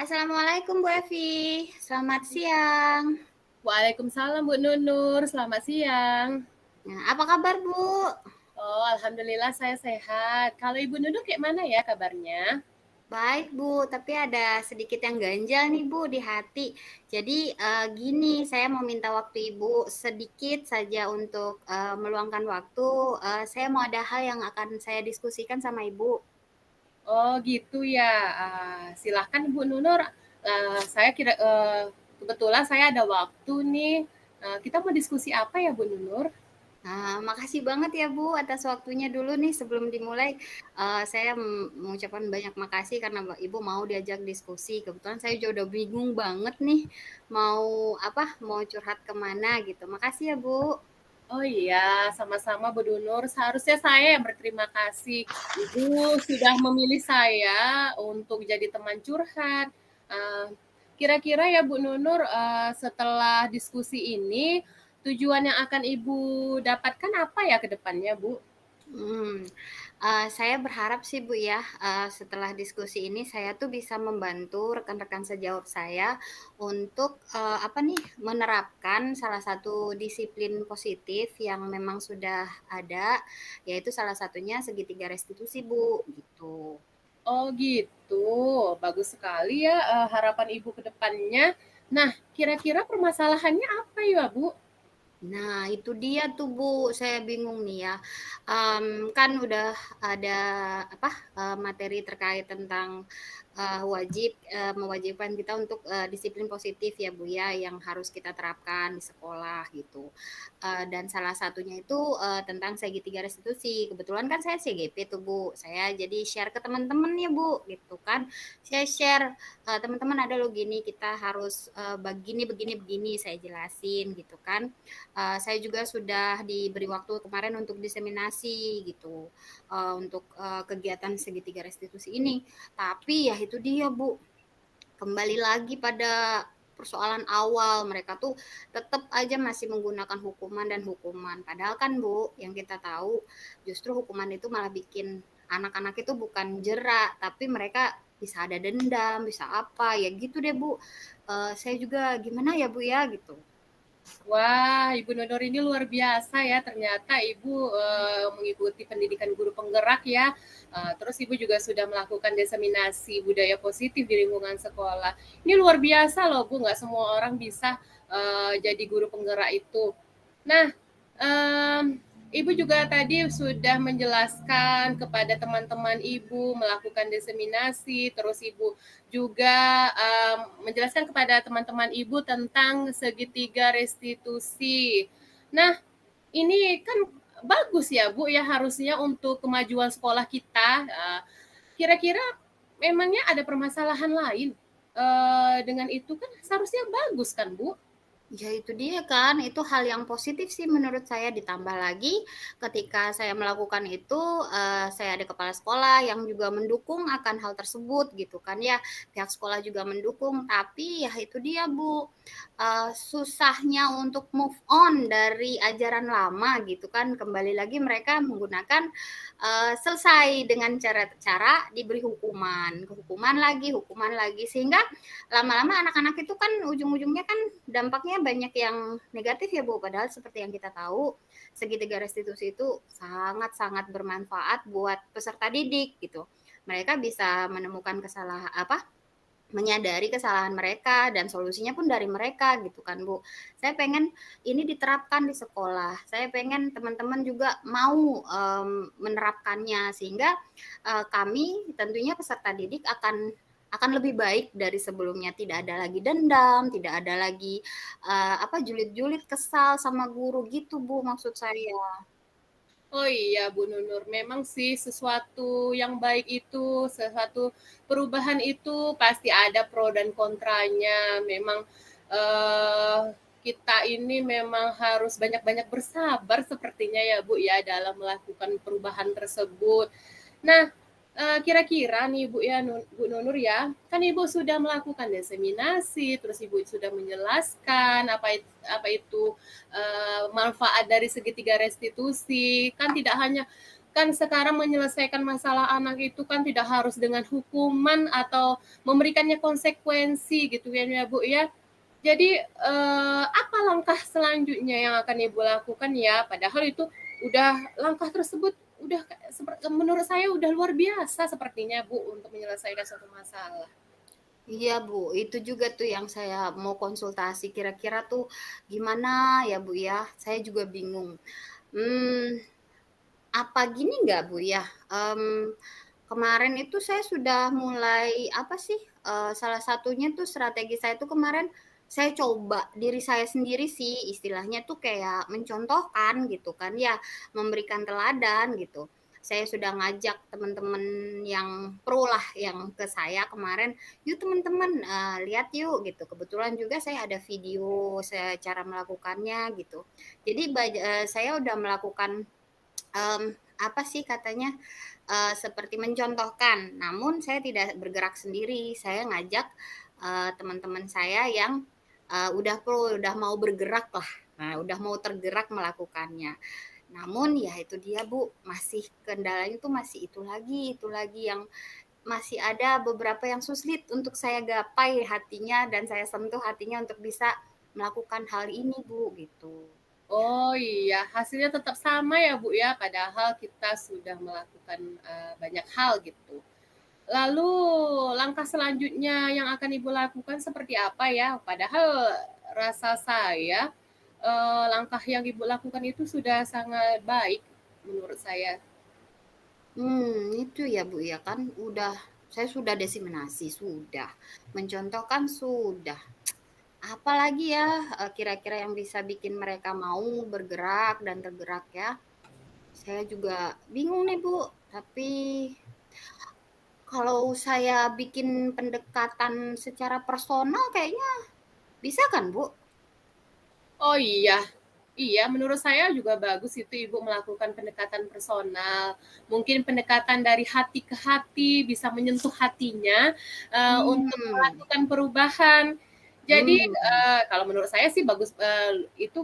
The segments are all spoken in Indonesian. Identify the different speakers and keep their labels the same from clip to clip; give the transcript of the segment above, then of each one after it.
Speaker 1: Assalamualaikum Bu Evi, selamat siang.
Speaker 2: Waalaikumsalam Bu Nunur, selamat siang.
Speaker 1: Nah, apa kabar Bu?
Speaker 2: Oh, alhamdulillah saya sehat. Kalau Ibu Nunur kayak mana ya kabarnya?
Speaker 1: Baik Bu, tapi ada sedikit yang ganjal nih Bu di hati. Jadi gini, saya mau minta waktu Ibu sedikit saja untuk meluangkan waktu. Saya mau ada hal yang akan saya diskusikan sama Ibu.
Speaker 2: Oh, gitu ya. Silahkan Ibu Nunur. Saya kira kebetulan saya ada waktu nih. Kita mau diskusi apa ya Bu Nunur?
Speaker 1: Nah, makasih banget ya Bu atas waktunya dulu nih sebelum dimulai. Saya mengucapkan banyak makasih karena Ibu mau diajak diskusi. Kebetulan saya juga udah bingung banget nih mau apa, mau curhat kemana gitu. Makasih ya Bu.
Speaker 2: Oh iya, sama-sama Bu Nunur. Seharusnya saya yang berterima kasih. Ibu sudah memilih saya untuk jadi teman curhat. Eh, Kira-kira ya Bu Nunur, setelah diskusi ini, tujuan yang akan Ibu dapatkan apa ya ke depannya, Bu?
Speaker 1: Hmm, saya berharap sih Bu ya, setelah diskusi ini saya tuh bisa membantu rekan-rekan sejawat saya untuk, apa nih, menerapkan salah satu disiplin positif yang memang sudah ada, yaitu salah satunya segitiga restitusi Bu, gitu.
Speaker 2: Oh gitu, bagus sekali ya harapan Ibu ke depannya. Nah, kira-kira permasalahannya apa ya, Bu?
Speaker 1: Nah, itu dia tuh, Bu, saya bingung nih ya. Kan udah ada apa, materi terkait tentang, wajib, mewajibkan kita untuk, disiplin positif ya, Bu, ya, yang harus kita terapkan di sekolah gitu. Dan salah satunya itu, tentang segitiga restitusi. Kebetulan kan saya CGP tuh, Bu, saya jadi share ke teman-teman ya, Bu, gitu kan. Saya share, "Teman-teman ada loh gini, kita harus, begini begini begini," saya jelasin gitu kan. Saya juga sudah diberi waktu kemarin untuk diseminasi gitu, untuk, kegiatan segitiga restitusi ini. Tapi ya itu dia Bu, kembali lagi pada persoalan awal, mereka tuh tetap aja masih menggunakan hukuman dan hukuman. Padahal kan Bu, yang kita tahu justru hukuman itu malah bikin anak-anak itu bukan jerak, tapi mereka bisa ada dendam, bisa apa, ya gitu deh Bu. Saya juga gimana ya Bu ya gitu.
Speaker 2: Wah, Ibu Nunur ini luar biasa ya. Ternyata Ibu mengikuti pendidikan guru penggerak ya. Terus Ibu juga sudah melakukan diseminasi budaya positif di lingkungan sekolah. Ini luar biasa loh Bu, nggak semua orang bisa jadi guru penggerak itu. Nah, Ibu juga tadi sudah menjelaskan kepada teman-teman Ibu melakukan diseminasi, terus Ibu juga menjelaskan kepada teman-teman Ibu tentang segitiga restitusi. Nah, ini kan bagus ya Bu ya harusnya untuk kemajuan sekolah kita. Kira-kira memangnya ada permasalahan lain dengan itu kan seharusnya bagus kan Bu?
Speaker 1: Ya itu dia kan, itu hal yang positif sih menurut saya, ditambah lagi ketika saya melakukan itu, saya ada kepala sekolah yang juga mendukung akan hal tersebut gitu kan ya, pihak sekolah juga mendukung, tapi ya itu dia Bu, susahnya untuk move on dari ajaran lama gitu kan, kembali lagi mereka menggunakan, selesai dengan cara diberi hukuman lagi, sehingga lama-lama anak-anak itu kan ujung-ujungnya kan dampaknya banyak yang negatif ya Bu, padahal seperti yang kita tahu segitiga restitusi itu sangat-sangat bermanfaat buat peserta didik gitu. Mereka bisa menemukan kesalahan apa, menyadari kesalahan mereka dan solusinya pun dari mereka gitu kan Bu. Saya pengen ini diterapkan di sekolah. Saya pengen teman-teman juga mau menerapkannya sehingga kami tentunya peserta didik akan lebih baik dari sebelumnya. Tidak ada lagi dendam, tidak ada lagi apa julid-julid kesal sama guru gitu Bu maksud saya.
Speaker 2: Oh iya Bu Nunur, memang sih sesuatu yang baik itu, sesuatu perubahan itu pasti ada pro dan kontranya. Memang eh, kita ini memang harus banyak-banyak bersabar sepertinya ya Bu ya dalam melakukan perubahan tersebut. Nah, kira-kira nih Bu ya, Bu Nunur ya, kan Ibu sudah melakukan diseminasi, terus Ibu sudah menjelaskan apa itu manfaat dari segitiga restitusi. Kan tidak hanya kan sekarang menyelesaikan masalah anak itu kan tidak harus dengan hukuman atau memberikannya konsekuensi gitu kan ya Bu ya. Jadi apa langkah selanjutnya yang akan Ibu lakukan ya? Padahal itu udah langkah tersebut udah menurut saya udah luar biasa sepertinya Bu untuk menyelesaikan suatu masalah.
Speaker 1: Iya Bu, itu juga tuh yang saya mau konsultasi, kira-kira tuh gimana ya Bu ya? Saya juga bingung. Hmm, apa gini nggak Bu ya? Kemarin itu saya sudah mulai apa sih? Salah satunya tuh strategi saya tuh kemarin saya coba diri saya sendiri sih, istilahnya tuh kayak mencontohkan gitu kan ya, memberikan teladan gitu. Saya sudah ngajak teman-teman yang pro lah yang ke saya kemarin, "Yuk teman-teman, lihat yuk," gitu. Kebetulan juga saya ada video saya cara melakukannya gitu. Jadi saya udah melakukan, apa sih katanya, seperti mencontohkan, namun saya tidak bergerak sendiri. Saya ngajak, teman-teman saya yang, udah pro, udah mau bergerak lah. Nah, udah mau tergerak melakukannya. Namun ya itu dia Bu, masih kendalanya tuh masih itu lagi yang masih ada beberapa yang sulit untuk saya gapai hatinya dan saya sentuh hatinya untuk bisa melakukan hal ini Bu, gitu.
Speaker 2: Oh iya, hasilnya tetap sama ya Bu ya, padahal kita sudah melakukan banyak hal gitu. Lalu langkah selanjutnya yang akan Ibu lakukan seperti apa ya? Padahal rasa saya langkah yang Ibu lakukan itu sudah sangat baik menurut saya.
Speaker 1: Itu ya Bu ya kan udah saya sudah diseminasi, sudah. Mencontohkan sudah. Apalagi ya, kira-kira yang bisa bikin mereka mau bergerak dan tergerak ya? Saya juga bingung nih Bu, tapi kalau saya bikin pendekatan secara personal kayaknya bisa kan Bu?
Speaker 2: Oh iya, iya menurut saya juga bagus itu Ibu melakukan pendekatan personal. Mungkin pendekatan dari hati ke hati bisa menyentuh hatinya untuk
Speaker 1: Hmm,
Speaker 2: melakukan perubahan. Jadi
Speaker 1: hmm.
Speaker 2: kalau menurut saya sih bagus itu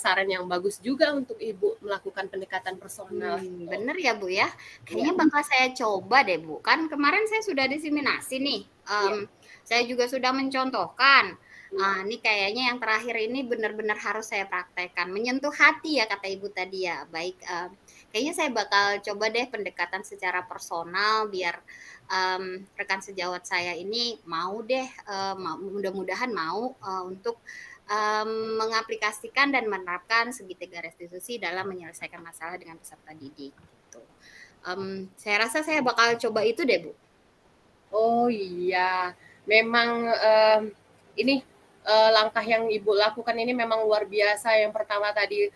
Speaker 2: saran yang bagus juga untuk Ibu melakukan pendekatan personal.
Speaker 1: Bener ya Bu ya.
Speaker 2: Ya,
Speaker 1: Kayaknya bakal saya coba deh Bu. Kan kemarin saya sudah diseminasi nih.
Speaker 2: ya,
Speaker 1: Saya juga sudah mencontohkan.
Speaker 2: ya.
Speaker 1: Ini kayaknya yang terakhir ini benar-benar harus saya praktekkan. Menyentuh hati ya kata Ibu tadi ya. Baik, kayaknya saya bakal coba deh pendekatan secara personal biar rekan sejawat saya ini mau deh, mudah-mudahan mau untuk mengaplikasikan dan menerapkan segitiga restitusi dalam menyelesaikan masalah dengan peserta didik gitu. Saya rasa saya bakal coba itu deh Bu.
Speaker 2: Oh iya, memang ini langkah yang Ibu lakukan ini memang luar biasa. Yang pertama tadi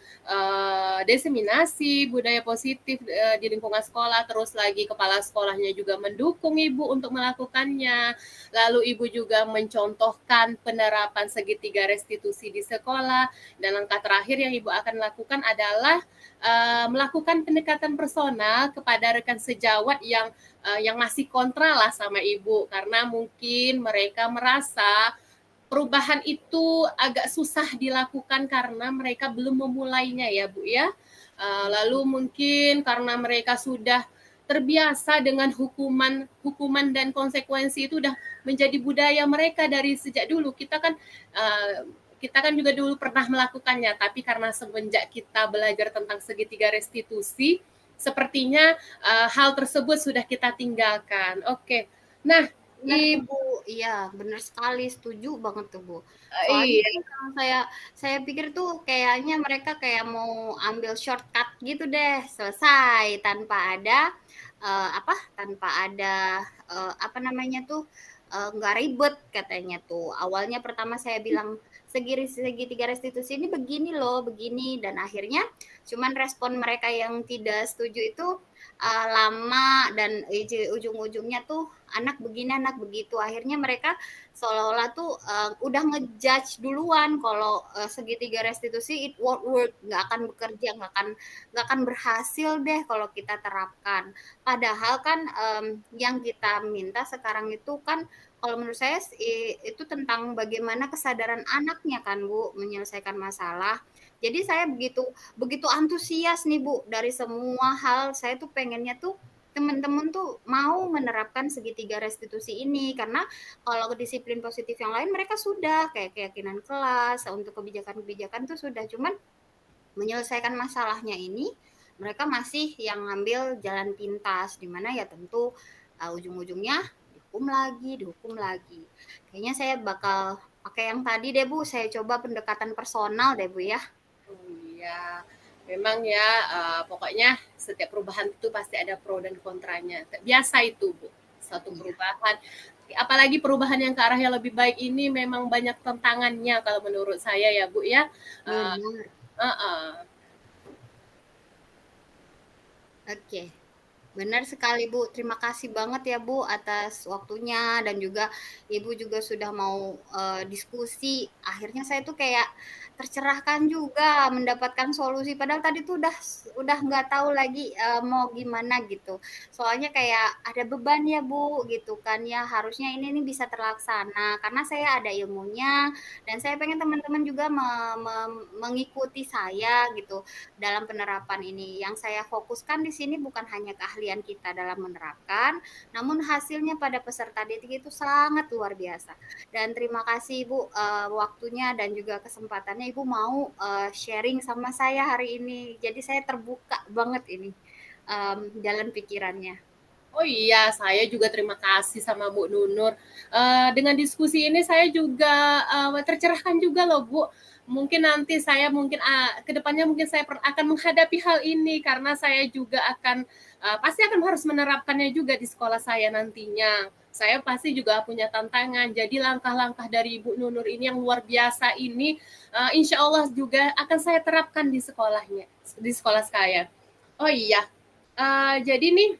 Speaker 2: diseminasi budaya positif di lingkungan sekolah, terus lagi kepala sekolahnya juga mendukung Ibu untuk melakukannya. Lalu Ibu juga mencontohkan penerapan segitiga restitusi di sekolah. Dan langkah terakhir yang Ibu akan lakukan adalah melakukan pendekatan personal kepada rekan sejawat yang masih kontra lah sama Ibu karena mungkin mereka merasa perubahan itu agak susah dilakukan karena mereka belum memulainya ya Bu ya. Lalu mungkin karena mereka sudah terbiasa dengan hukuman dan konsekuensi itu udah menjadi budaya mereka dari sejak dulu. Kita kan juga dulu pernah melakukannya, tapi karena semenjak kita belajar tentang segitiga restitusi, sepertinya hal tersebut sudah kita tinggalkan. Oke. Nah,
Speaker 1: Benar tuh Bu, iya benar sekali, setuju banget tuh Bu. Soalnya
Speaker 2: iya,
Speaker 1: kan kalau saya pikir tuh kayaknya mereka kayak mau ambil shortcut gitu deh, selesai tanpa ada apa, tanpa ada apa namanya tuh, nggak ribet katanya tuh. Awalnya pertama saya bilang segitiga restitusi ini begini loh, begini dan akhirnya cuman respon mereka yang tidak setuju itu lama dan ujung-ujungnya tuh anak begini, anak begitu. Akhirnya mereka seolah-olah tuh udah ngejudge duluan kalau segitiga restitusi it won't work, nggak akan bekerja, nggak akan berhasil deh kalau kita terapkan. Padahal kan yang kita minta sekarang itu kan kalau menurut saya itu tentang bagaimana kesadaran anaknya kan Bu menyelesaikan masalah. Jadi saya begitu begitu antusias nih Bu, dari semua hal, saya tuh pengennya tuh teman-teman tuh mau menerapkan segitiga restitusi ini, karena kalau disiplin positif yang lain mereka sudah, kayak keyakinan kelas, untuk kebijakan-kebijakan tuh sudah, cuman menyelesaikan masalahnya ini, mereka masih yang ngambil jalan pintas, di mana ya tentu ujung-ujungnya dihukum lagi. Kayaknya saya bakal pakai yang tadi deh Bu, saya coba pendekatan personal deh Bu ya.
Speaker 2: Oh, iya, memang ya, pokoknya setiap perubahan itu pasti ada pro dan kontranya. Biasa itu, Bu, satu
Speaker 1: Iya,
Speaker 2: perubahan. Apalagi perubahan yang ke arah yang lebih baik ini memang banyak tantangannya kalau menurut saya ya, Bu, ya. Uh,
Speaker 1: benar. Oke. Benar sekali Bu, terima kasih banget ya Bu atas waktunya dan juga Ibu juga sudah mau diskusi. Akhirnya saya tuh kayak tercerahkan juga mendapatkan solusi. Padahal tadi tuh udah nggak tahu lagi mau gimana gitu. Soalnya kayak ada beban ya Bu gitu kan ya. Harusnya ini nih bisa terlaksana karena saya ada ilmunya dan saya pengen teman-teman juga mengikuti saya gitu dalam penerapan ini. Yang saya fokuskan di sini bukan hanya keahlian kita dalam menerapkan, namun hasilnya pada peserta didik itu sangat luar biasa. Dan terima kasih Ibu waktunya dan juga kesempatannya Ibu mau sharing sama saya hari ini. Jadi saya terbuka banget ini jalan pikirannya.
Speaker 2: Oh iya, saya juga terima kasih sama Bu Nunur. Dengan diskusi ini saya juga tercerahkan juga loh Bu. Mungkin nanti saya mungkin kedepannya mungkin saya akan menghadapi hal ini karena saya juga akan pasti akan harus menerapkannya juga di sekolah saya nantinya. Saya pasti juga punya tantangan. Jadi langkah-langkah dari Ibu Nunur ini yang luar biasa ini, insya Allah juga akan saya terapkan di sekolahnya, di sekolah saya. Oh iya, jadi nih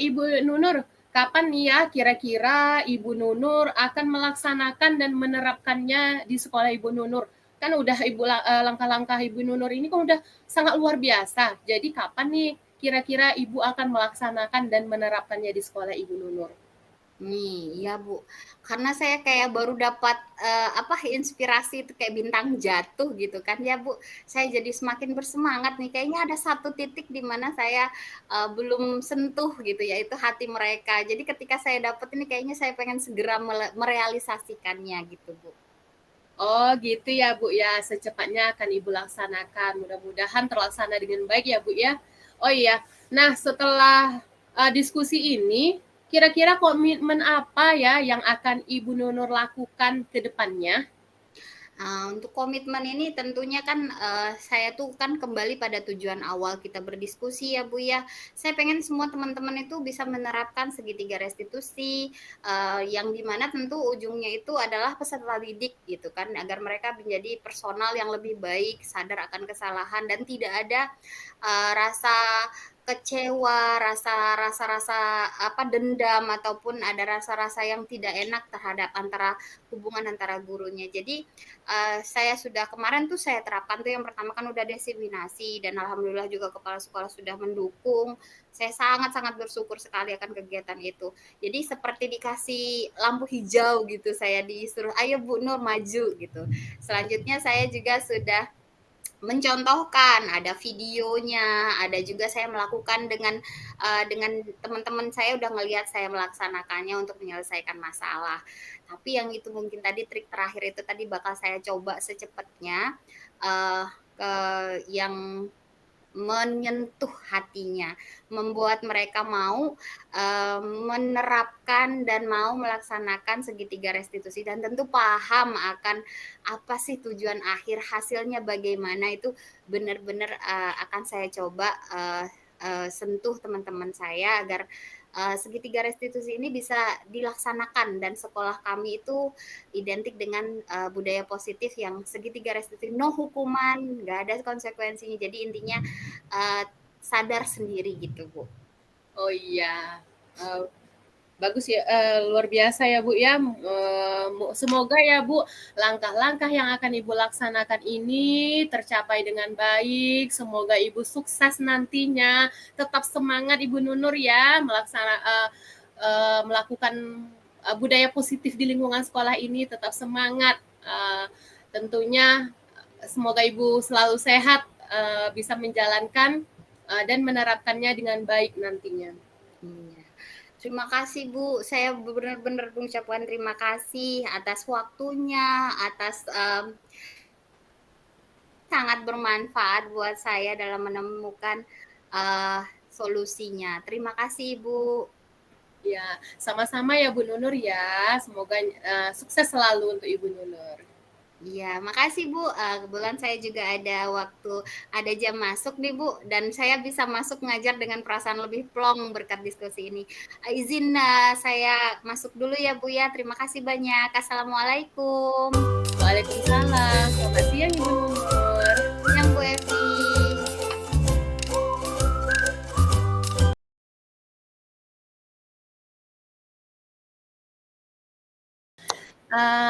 Speaker 2: Ibu Nunur, kapan nih ya kira-kira Ibu Nunur akan melaksanakan dan menerapkannya di sekolah Ibu Nunur? Kan udah langkah-langkah Ibu Nunur ini kan udah sangat luar biasa. Jadi kapan nih kira-kira Ibu akan melaksanakan dan menerapkannya di sekolah Ibu Nunur?
Speaker 1: Nih, iya Bu. Karena saya kayak baru dapat apa inspirasi itu kayak bintang jatuh gitu kan ya Bu. Saya jadi semakin bersemangat nih. Kayaknya ada satu titik di mana saya belum sentuh gitu ya, itu hati mereka. Jadi ketika saya dapat ini kayaknya saya pengen segera merealisasikannya gitu Bu.
Speaker 2: Oh gitu ya Bu ya, secepatnya akan Ibu laksanakan. Mudah-mudahan terlaksana dengan baik ya Bu ya. Oh iya, nah setelah diskusi ini, kira-kira komitmen apa ya yang akan Ibu Nunur lakukan ke depannya?
Speaker 1: Untuk komitmen ini tentunya kan, saya tuh kan kembali pada tujuan awal kita berdiskusi ya, Bu, ya. Saya pengen semua teman-teman itu bisa menerapkan segitiga restitusi, yang di mana tentu ujungnya itu adalah peserta didik gitu kan, agar mereka menjadi personal yang lebih baik, sadar akan kesalahan dan tidak ada, rasa kecewa, rasa-rasa apa, dendam ataupun ada rasa-rasa yang tidak enak terhadap hubungan antara gurunya. Jadi saya sudah kemarin tuh saya terapkan tuh yang pertama kan udah diseminasi dan alhamdulillah juga kepala sekolah sudah mendukung. Saya sangat-sangat bersyukur sekali akan kegiatan itu. Jadi seperti dikasih lampu hijau gitu, saya disuruh, "Ayo Bu Nur maju," gitu. Selanjutnya saya juga sudah mencontohkan, ada videonya, ada juga saya melakukan dengan teman-teman saya udah ngelihat saya melaksanakannya untuk menyelesaikan masalah. Tapi yang itu mungkin tadi trik terakhir itu tadi bakal saya coba secepatnya ke yang menyentuh hatinya, membuat mereka mau menerapkan dan mau melaksanakan segitiga restitusi dan tentu paham akan apa sih tujuan akhir, hasilnya bagaimana itu benar-benar akan saya coba sentuh teman-teman saya agar segitiga restitusi ini bisa dilaksanakan dan sekolah kami itu identik dengan budaya positif yang segitiga restitusi, no hukuman, nggak ada konsekuensinya. Jadi intinya sadar sendiri gitu Bu.
Speaker 2: Oh iya, uh, bagus ya, luar biasa ya Bu ya. Semoga ya Bu, langkah-langkah yang akan Ibu laksanakan ini tercapai dengan baik. Semoga Ibu sukses nantinya. Tetap semangat Ibu Nunur ya melakukan budaya positif di lingkungan sekolah ini. Tetap semangat. Tentunya semoga Ibu selalu sehat, bisa menjalankan dan menerapkannya dengan baik nantinya.
Speaker 1: Iya. Terima kasih Bu, saya benar-benar mengucapkan terima kasih atas waktunya, atas sangat bermanfaat buat saya dalam menemukan solusinya. Terima kasih Bu.
Speaker 2: Ya, sama-sama ya Bu Nunur ya. Semoga sukses selalu untuk Ibu Nunur.
Speaker 1: Iya, makasih Bu. Kebetulan saya juga ada jam masuk nih Bu, dan saya bisa masuk ngajar dengan perasaan lebih plong berkat diskusi ini. Izin saya masuk dulu ya Bu ya. Terima kasih banyak. Assalamualaikum.
Speaker 2: Waalaikumsalam. Selamat siang Ibu Nunur.
Speaker 1: Siang Bu Evi.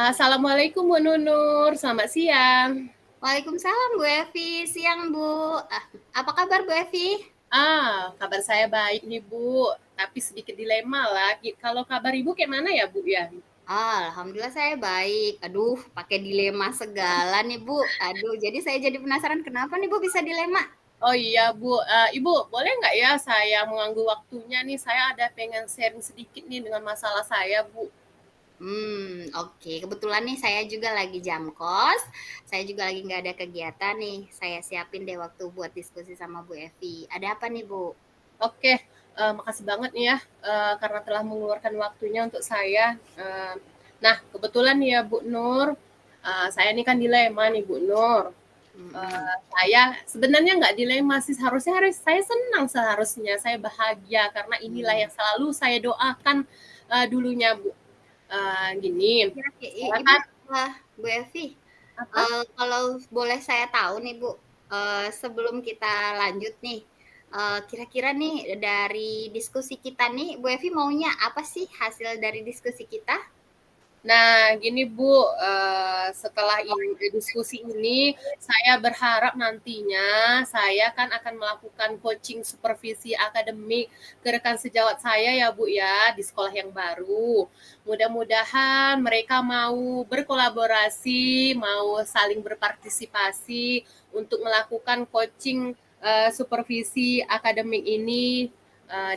Speaker 2: Assalamualaikum Bu Nunur. Selamat siang.
Speaker 1: Waalaikumsalam Bu Evi. Siang Bu. Apa kabar Bu Evi?
Speaker 2: Kabar saya baik nih Bu, tapi sedikit dilema lah. Kalau kabar Ibu kayak mana ya Bu ya?
Speaker 1: Alhamdulillah saya baik. Aduh, pakai dilema segala nih Bu. Aduh, jadi saya jadi penasaran kenapa nih Bu bisa dilema?
Speaker 2: Oh iya Bu, Ibu boleh nggak ya saya mengganggu waktunya nih? Saya ada pengen sharing sedikit nih dengan masalah saya Bu.
Speaker 1: Oke. Kebetulan nih saya juga lagi jam kos. Saya juga lagi nggak ada kegiatan nih. Saya siapin deh waktu buat diskusi sama Bu Evi. Ada apa nih Bu?
Speaker 2: Oke, makasih banget nih ya karena telah mengeluarkan waktunya untuk saya. Nah, kebetulan nih ya Bu Nur, saya ini kan dilema nih Bu Nur. Saya sebenarnya nggak dilema sih, harus saya senang seharusnya, saya bahagia karena inilah yang selalu saya doakan dulunya Bu. Gini, saya
Speaker 1: Ibu,
Speaker 2: kan
Speaker 1: Bu Evi,
Speaker 2: apa?
Speaker 1: kalau boleh saya tahu nih Bu, sebelum kita lanjut nih, kira-kira nih dari diskusi kita nih, Bu Evi maunya apa sih hasil dari diskusi kita?
Speaker 2: Nah, gini Bu, setelah diskusi ini, saya berharap nantinya saya kan akan melakukan coaching supervisi akademik ke rekan sejawat saya ya Bu ya, di sekolah yang baru. Mudah-mudahan mereka mau berkolaborasi, mau saling berpartisipasi untuk melakukan coaching supervisi akademik ini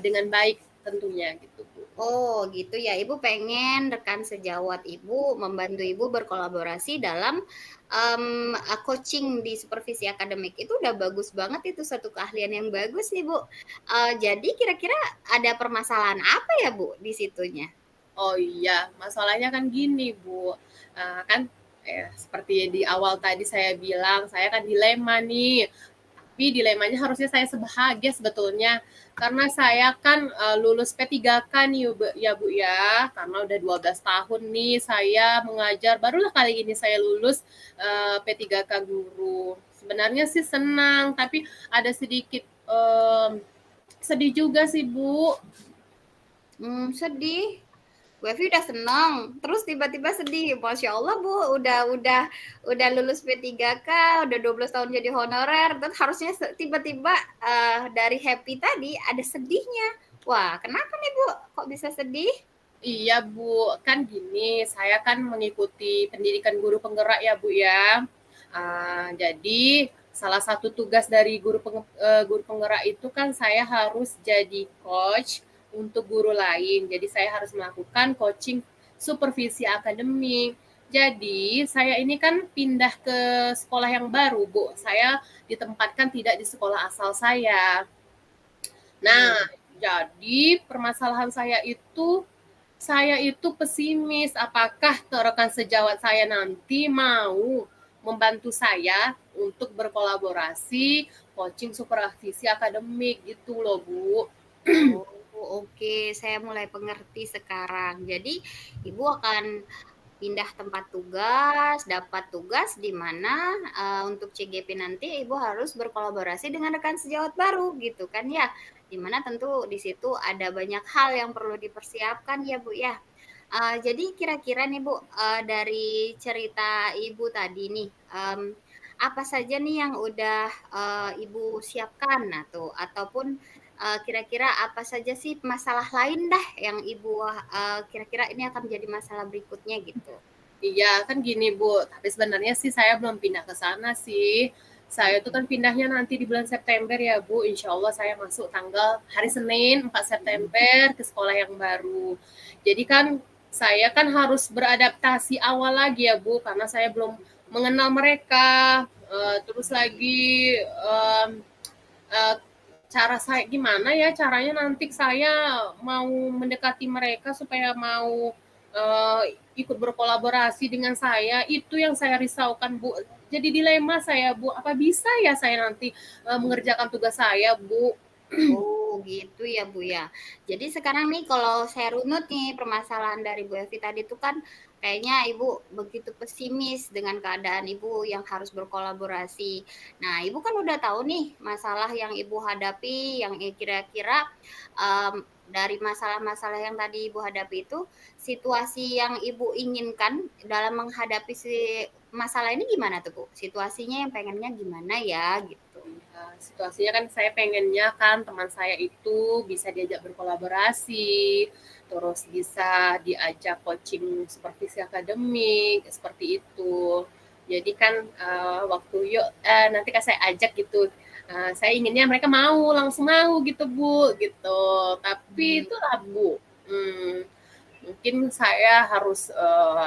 Speaker 2: dengan baik tentunya gitu Bu.
Speaker 1: Oh gitu ya, Ibu pengen rekan sejawat Ibu membantu Ibu berkolaborasi dalam coaching di supervisi akademik. Itu udah bagus banget, itu satu keahlian yang bagus nih Bu. Jadi kira-kira ada permasalahan apa ya Bu di situnya?
Speaker 2: Oh iya, masalahnya kan gini Bu, kan seperti di awal tadi saya bilang, saya kan dilema nih, tapi dilemanya harusnya saya sebahagia sebetulnya, karena saya kan lulus P3K nih ya Bu ya, karena udah 12 tahun nih saya mengajar, barulah kali ini saya lulus P3K guru. Sebenarnya sih senang, tapi ada sedikit sedih juga sih Bu.
Speaker 1: Sedih. Bu Evi udah seneng, terus tiba-tiba sedih. Masya Allah Bu, udah lulus P3K, udah 12 tahun jadi honorer, terus harusnya tiba-tiba dari happy tadi ada sedihnya. Wah, kenapa nih Bu? Kok bisa sedih?
Speaker 2: Iya Bu, kan gini, saya kan mengikuti pendidikan guru penggerak ya Bu ya. Jadi salah satu tugas dari guru penggerak itu kan saya harus jadi coach untuk guru lain. Jadi saya harus melakukan coaching supervisi akademik. Jadi saya ini kan pindah ke sekolah yang baru Bu. Saya ditempatkan tidak di sekolah asal saya. Nah,
Speaker 1: Hmm.
Speaker 2: jadi permasalahan saya itu pesimis apakah rekan sejawat saya nanti mau membantu saya untuk berkolaborasi coaching supervisi akademik gitu loh Bu.
Speaker 1: Oh, oke, saya mulai pengerti sekarang. Jadi, Ibu akan pindah tempat tugas, dapat tugas di mana untuk CGP nanti Ibu harus berkolaborasi dengan rekan sejawat baru gitu kan ya. Di mana tentu di situ ada banyak hal yang perlu dipersiapkan ya Bu ya. Jadi kira-kira nih Bu, dari cerita Ibu tadi nih, apa saja nih yang udah Ibu siapkan ataupun kira-kira apa saja sih masalah lain dah yang Ibu kira-kira ini akan menjadi masalah berikutnya gitu?
Speaker 2: Iya, kan gini Bu, tapi sebenarnya sih saya belum pindah ke sana sih. Saya tuh kan pindahnya nanti di bulan September ya Bu, insya Allah saya masuk tanggal hari Senin 4 September ke sekolah yang baru. Jadi kan saya kan harus beradaptasi awal lagi ya Bu, karena saya belum mengenal mereka. Terus lagi eh, cara saya gimana ya caranya nanti saya mau mendekati mereka supaya mau ikut berkolaborasi dengan saya, itu yang saya risaukan Bu. Jadi dilema saya Bu, apa bisa ya saya nanti mengerjakan tugas saya Bu?
Speaker 1: Oh gitu ya Bu ya. Jadi sekarang nih kalau saya runut nih permasalahan dari Bu Evi tadi itu kan kayaknya Ibu begitu pesimis dengan keadaan Ibu yang harus berkolaborasi. Nah Ibu kan udah tahu nih masalah yang Ibu hadapi yang kira-kira dari masalah-masalah yang tadi Ibu hadapi itu situasi yang Ibu inginkan dalam menghadapi si masalah ini gimana tuh Bu? Situasinya yang pengennya gimana ya gitu.
Speaker 2: Situasinya kan saya pengennya kan teman saya itu bisa diajak berkolaborasi, terus bisa diajak coaching supervisi akademik, seperti itu. Jadi kan waktu yuk nanti kan saya ajak gitu, saya inginnya mereka mau langsung mau gitu Bu, gitu. Tapi
Speaker 1: Hmm.
Speaker 2: itulah Bu, mungkin saya harus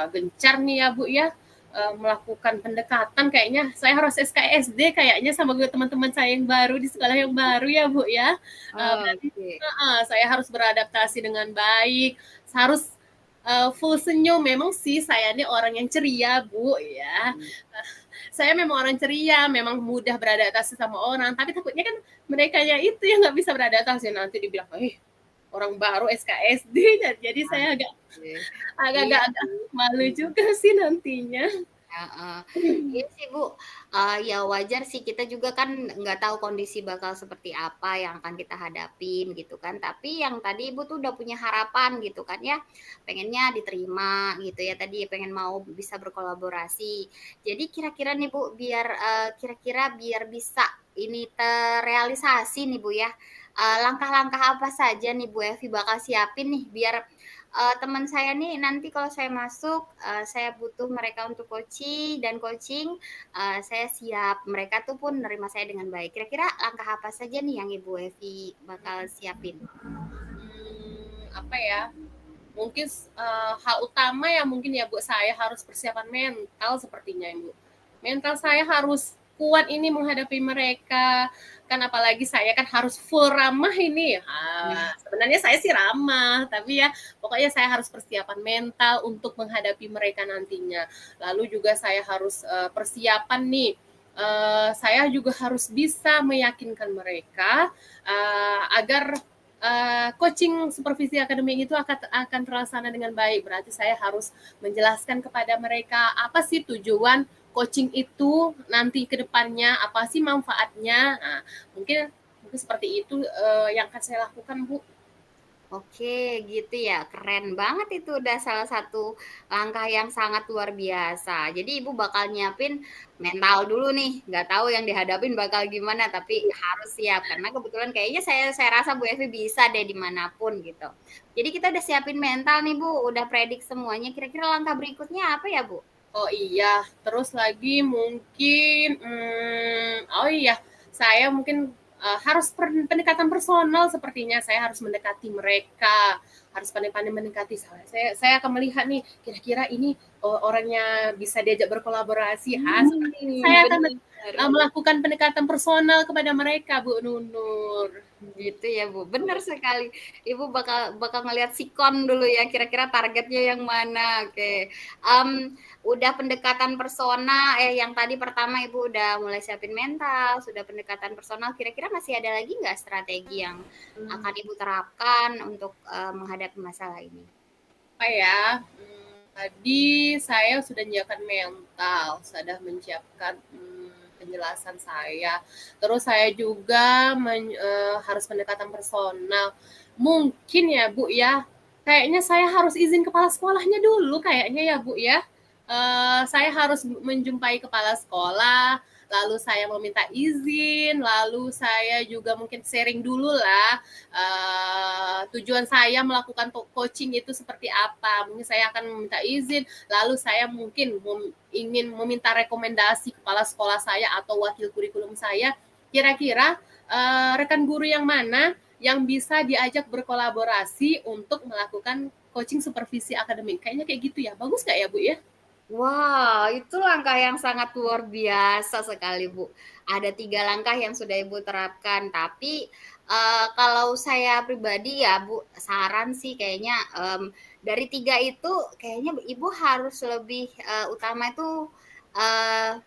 Speaker 2: gencar nih ya Bu ya, melakukan pendekatan kayaknya saya harus SKSD kayaknya sama teman-teman saya yang baru di sekolah yang baru ya Bu ya. Berarti
Speaker 1: Oke.
Speaker 2: saya harus beradaptasi dengan baik, harus full senyum. Memang sih saya ini orang yang ceria Bu ya. Saya memang orang ceria, memang mudah beradaptasi sama orang, tapi takutnya kan mereka itu yang nggak bisa beradaptasi nanti dibilang, orang baru SKSD, jadi saya
Speaker 1: Oke. Iya
Speaker 2: agak-agak
Speaker 1: sih.
Speaker 2: malu juga sih nantinya.
Speaker 1: Heeh. Iya sih, Bu, ya wajar sih kita juga kan nggak tahu kondisi bakal seperti apa yang akan kita hadapin gitu kan. Tapi yang tadi Ibu tuh udah punya harapan gitu kan ya, pengennya diterima gitu ya tadi, pengen mau bisa berkolaborasi. Jadi kira-kira nih Bu, biar, kira-kira biar bisa ini terrealisasi nih Bu ya, langkah-langkah apa saja nih Bu Evi bakal siapin nih biar teman saya nih nanti kalau saya masuk, saya butuh mereka untuk coaching, saya siap. Mereka tuh pun nerima saya dengan baik. Kira-kira langkah apa saja nih yang Ibu Evi bakal siapin?
Speaker 2: Apa ya? Mungkin hal utama yang mungkin ya Bu saya harus persiapan mental sepertinya Ibu. Mental saya harus kuat ini menghadapi mereka. Kan apalagi saya kan harus full ramah ini. Sebenarnya saya sih ramah, tapi ya pokoknya saya harus persiapan mental untuk menghadapi mereka nantinya. Lalu juga saya harus persiapan nih saya juga harus bisa meyakinkan mereka agar coaching supervisi akademik itu akan terlaksana dengan baik. Berarti saya harus menjelaskan kepada mereka apa sih tujuan coaching itu nanti ke depannya, apa sih manfaatnya. Nah, mungkin mungkin seperti itu yang akan saya lakukan, Bu.
Speaker 1: Oke, gitu ya. Keren banget itu udah salah satu langkah yang sangat luar biasa. Jadi Ibu bakal nyiapin mental dulu nih, nggak tahu yang dihadapin bakal gimana, tapi harus siap. Karena kebetulan kayaknya saya rasa Bu Evi bisa deh dimanapun gitu. Jadi kita udah siapin mental nih Bu, udah predik semuanya. Kira-kira langkah berikutnya apa ya Bu?
Speaker 2: Oh iya, terus lagi mungkin, oh iya, saya mungkin harus pendekatan personal sepertinya. Saya harus mendekati mereka, harus pandai-pandai mendekati. Saya akan melihat nih, kira-kira ini orangnya bisa diajak berkolaborasi. Seperti ini saya akan
Speaker 1: Bener.
Speaker 2: melakukan pendekatan personal kepada mereka, Bu Nunur.
Speaker 1: Gitu ya, Bu. Benar sekali. Ibu bakal bakal ngelihat sikon dulu ya, kira-kira targetnya yang mana. Oke. Udah pendekatan persona, yang tadi pertama Ibu udah mulai siapin mental, sudah pendekatan personal, kira-kira masih ada lagi nggak strategi yang akan Ibu terapkan untuk, menghadapi masalah ini?
Speaker 2: Apa ya? Tadi saya sudah menyiapkan mental, sudah menyiapkan penjelasan saya. Terus saya juga harus pendekatan personal. Mungkin ya Bu ya, kayaknya saya harus izin kepala sekolahnya dulu kayaknya ya Bu ya. Saya harus menjumpai kepala sekolah, lalu saya meminta izin, lalu saya juga mungkin sharing dulu lah tujuan saya melakukan coaching itu seperti apa. Mungkin saya akan meminta izin, lalu saya mungkin ingin meminta rekomendasi kepala sekolah saya atau wakil kurikulum saya, kira-kira rekan guru yang mana yang bisa diajak berkolaborasi untuk melakukan coaching supervisi akademik. Kayaknya kayak gitu ya. Bagus nggak ya, Bu ya?
Speaker 1: Wah, itu langkah yang sangat luar biasa sekali, Bu. Ada 3 langkah yang sudah Ibu terapkan, tapi kalau saya pribadi ya, Bu, saran sih kayaknya dari 3 itu kayaknya Ibu harus lebih utama itu uh,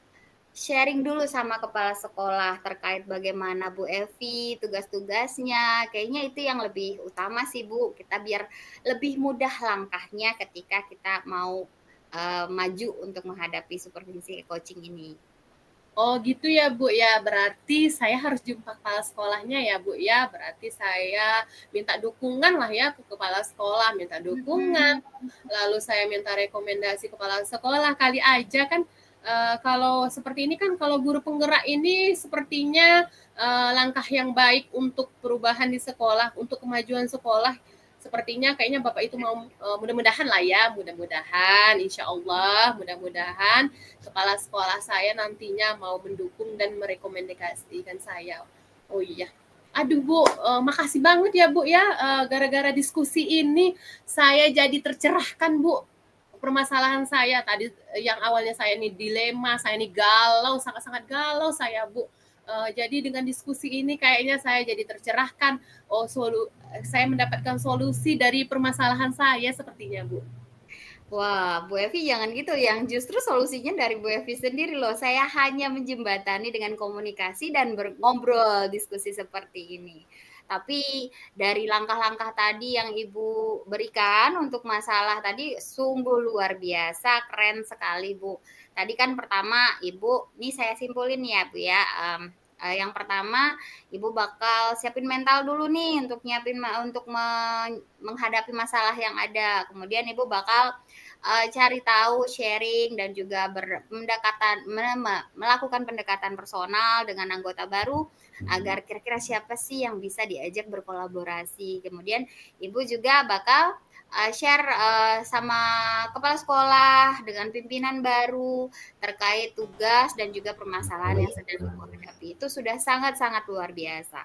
Speaker 1: sharing dulu sama kepala sekolah terkait bagaimana Bu Evi tugas-tugasnya. Kayaknya itu yang lebih utama sih, Bu. Kita biar lebih mudah langkahnya ketika kita mau maju untuk menghadapi supervisi coaching ini.
Speaker 2: Oh gitu ya Bu ya, berarti saya harus jumpa kepala sekolahnya ya Bu ya, berarti saya minta dukungan lah ya ke kepala sekolah, minta dukungan, lalu saya minta rekomendasi kepala sekolah, kali aja kan kalau seperti ini kan kalau guru penggerak ini sepertinya langkah yang baik untuk perubahan di sekolah, untuk kemajuan sekolah. Sepertinya kayaknya Bapak itu mau mudah-mudahan lah ya, mudah-mudahan insya Allah, mudah-mudahan kepala sekolah saya nantinya mau mendukung dan merekomendasikan saya. Oh iya. Aduh Bu, makasih banget ya Bu ya, gara-gara diskusi ini saya jadi tercerahkan Bu. Permasalahan saya tadi yang awalnya saya ini dilema, saya ini galau, sangat-sangat galau saya Bu. Jadi dengan diskusi ini kayaknya saya jadi tercerahkan. Oh, saya mendapatkan solusi dari permasalahan saya sepertinya Bu.
Speaker 1: Wah, Bu Evi jangan gitu, yang justru solusinya dari Bu Evi sendiri loh. Saya hanya menjembatani dengan komunikasi dan ngobrol diskusi seperti ini. Tapi dari langkah-langkah tadi yang Ibu berikan untuk masalah tadi sungguh luar biasa, keren sekali Bu. Tadi kan pertama Ibu, nih saya simpulin ya Bu ya, yang pertama Ibu bakal siapin mental dulu nih untuk nyiapin untuk menghadapi masalah yang ada. Kemudian Ibu bakal cari tahu, sharing dan juga melakukan pendekatan personal dengan anggota baru agar kira-kira siapa sih yang bisa diajak berkolaborasi. Kemudian Ibu juga bakal share sama kepala sekolah dengan pimpinan baru terkait tugas dan juga permasalahan yang sedang Ibu hadapi. Itu sudah sangat-sangat luar biasa.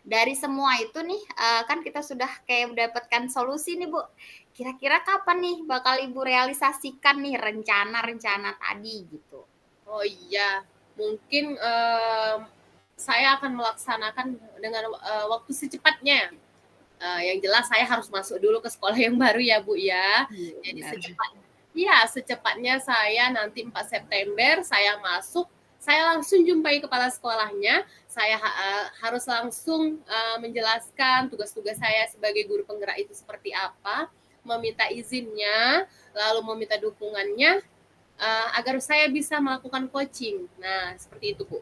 Speaker 1: Dari semua itu nih, kan kita sudah kayak mendapatkan solusi nih Bu. Kira-kira kapan nih bakal Ibu realisasikan nih rencana-rencana tadi gitu?
Speaker 2: Oh iya, mungkin saya akan melaksanakan dengan waktu secepatnya. Yang jelas saya harus masuk dulu ke sekolah yang baru ya Bu ya.
Speaker 1: Iya,
Speaker 2: Jadi
Speaker 1: benar.
Speaker 2: secepatnya saya nanti 4 September saya masuk, saya langsung jumpai kepala sekolahnya, saya harus langsung menjelaskan tugas-tugas saya sebagai guru penggerak itu seperti apa, meminta izinnya, lalu meminta dukungannya agar saya bisa melakukan coaching. Nah, seperti itu Bu.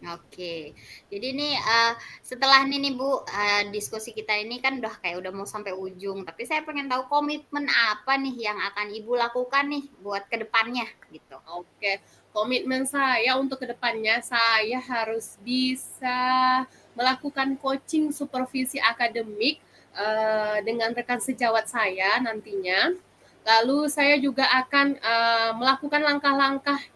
Speaker 1: Oke, jadi nih setelah ini nih Bu, diskusi kita ini kan udah mau sampai ujung, tapi saya pengen tahu komitmen apa nih yang akan Ibu lakukan nih buat kedepannya gitu.
Speaker 2: Oke, komitmen saya untuk kedepannya saya harus bisa melakukan coaching supervisi akademik dengan rekan sejawat saya nantinya. Lalu saya juga akan melakukan langkah-langkah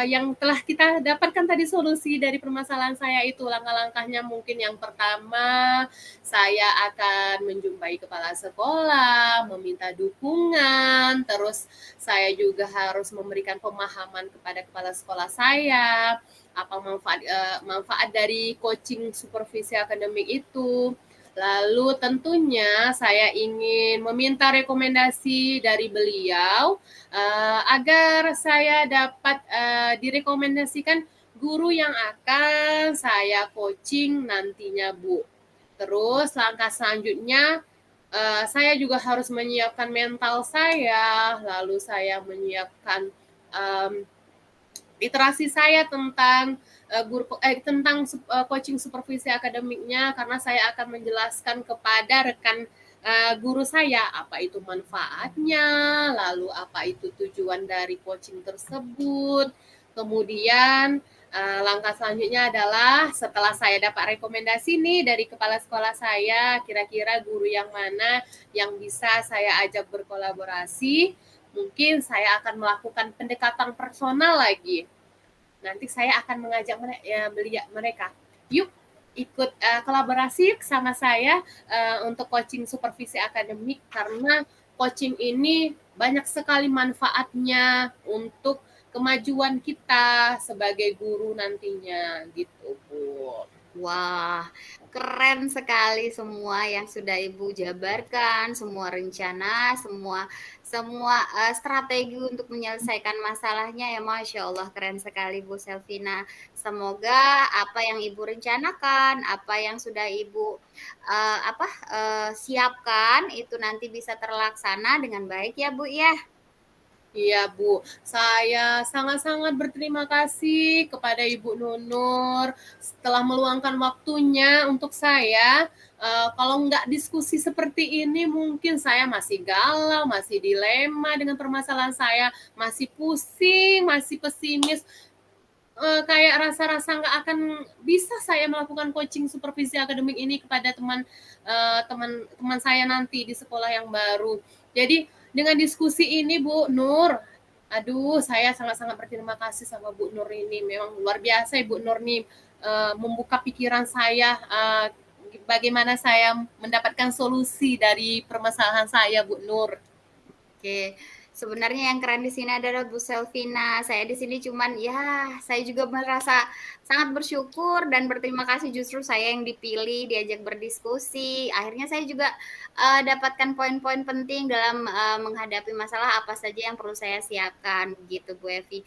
Speaker 2: yang telah kita dapatkan tadi solusi dari permasalahan saya itu. Langkah-langkahnya mungkin yang pertama saya akan menjumpai kepala sekolah, meminta dukungan, terus saya juga harus memberikan pemahaman kepada kepala sekolah saya apa manfaat dari coaching supervisi akademik itu. Lalu tentunya saya ingin meminta rekomendasi dari beliau agar saya dapat direkomendasikan guru yang akan saya coaching nantinya Bu. Terus langkah selanjutnya saya juga harus menyiapkan mental saya, lalu saya menyiapkan literasi saya tentang coaching supervisi akademiknya karena saya akan menjelaskan kepada rekan guru saya apa itu manfaatnya, lalu apa itu tujuan dari coaching tersebut, Kemudian langkah selanjutnya adalah setelah saya dapat rekomendasi nih dari kepala sekolah saya, kira-kira guru yang mana yang bisa saya ajak berkolaborasi, mungkin saya akan melakukan pendekatan personal lagi. Nanti saya akan mengajak mereka, yuk ikut kolaborasi sama saya untuk coaching supervisi akademik, karena coaching ini banyak sekali manfaatnya untuk kemajuan kita sebagai guru nantinya gitu, Bu.
Speaker 1: Wah, keren sekali semua yang sudah Ibu jabarkan, semua rencana, semua strategi untuk menyelesaikan masalahnya ya, Masya Allah keren sekali Bu Selvina. Semoga apa yang Ibu rencanakan, apa yang sudah Ibu siapkan itu nanti bisa terlaksana dengan baik ya Bu ya.
Speaker 2: Iya Bu, saya sangat-sangat berterima kasih kepada Ibu Nunur setelah meluangkan waktunya untuk saya. Kalau nggak diskusi seperti ini mungkin saya masih galau, masih dilema dengan permasalahan saya, masih pusing, masih pesimis, kayak rasa-rasa nggak akan bisa saya melakukan coaching supervisi akademik ini kepada teman saya nanti di sekolah yang baru. Jadi dengan diskusi ini Bu Nur, aduh saya sangat-sangat berterima kasih sama Bu Nur ini. Memang luar biasa Ibu Nur nih membuka pikiran saya bagaimana saya mendapatkan solusi dari permasalahan saya Bu Nur.
Speaker 1: Oke, sebenarnya yang keren di sini adalah Bu Selvina. Saya di sini cuman ya, saya juga merasa sangat bersyukur dan berterima kasih justru saya yang dipilih, diajak berdiskusi. Akhirnya saya juga dapatkan poin-poin penting dalam menghadapi masalah apa saja yang perlu saya siapkan, begitu Bu Evi.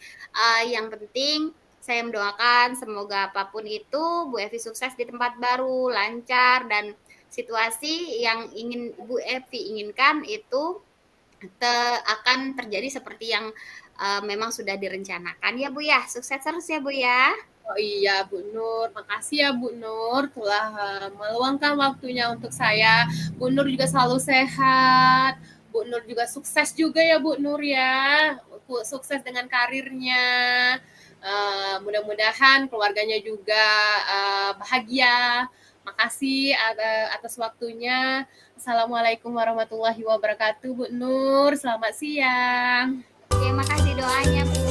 Speaker 1: Yang penting saya mendoakan semoga apapun itu Bu Evi sukses di tempat baru, lancar dan situasi yang ingin Bu Evi inginkan itu akan terjadi seperti yang memang sudah direncanakan ya Bu ya. Sukses terus ya Bu ya.
Speaker 2: Oh iya Bu Nur, makasih ya Bu Nur telah meluangkan waktunya untuk saya. Bu Nur juga selalu sehat. Bu Nur juga sukses juga ya Bu Nur ya. Sukses dengan karirnya. Mudah-mudahan keluarganya juga bahagia. Makasih atas waktunya. Assalamualaikum warahmatullahi wabarakatuh Bu Nur. Selamat siang.
Speaker 1: Terima kasih doanya Bu.